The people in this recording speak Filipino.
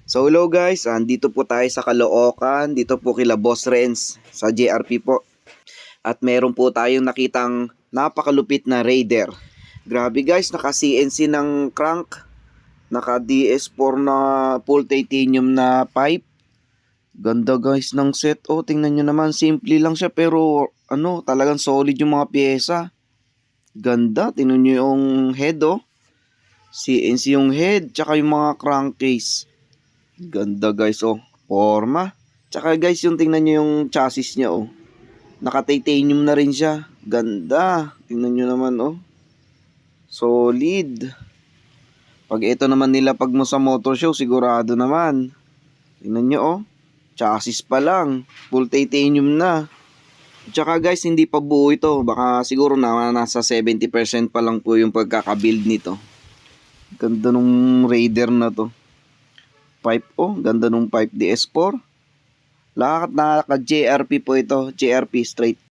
So hello guys, andito po tayo sa Caloocan, dito po kila Boss Renz sa JRP po. At meron po tayong nakitang napakalupit na Raider. Grabe guys, naka CNC ng crank, naka DS4 na full titanium na pipe. Ganda guys ng set. Oh, tingnan nyo naman, simple lang siya pero talagang solid yung mga pyesa. Ganda, tingnan nyo yung head oh. CNC yung head, tsaka yung mga crankcase. Ganda guys oh, forma. Tsaka guys yung tingnan nyo yung chassis niya oh. Naka-titanium na rin siya. Ganda. Tingnan nyo naman oh. Solid. Pag ito naman nila pag mo sa motor show, sigurado naman. Tingnan nyo oh. Chassis pa lang. Full titanium na. Tsaka guys hindi pa buo ito. Baka siguro na nasa 70% pa lang po yung pagkakabuild nito. Ganda nung Raider na to. Pipe oh, ganda nung pipe DS4. Lahat naka JRP po ito, JRP straight.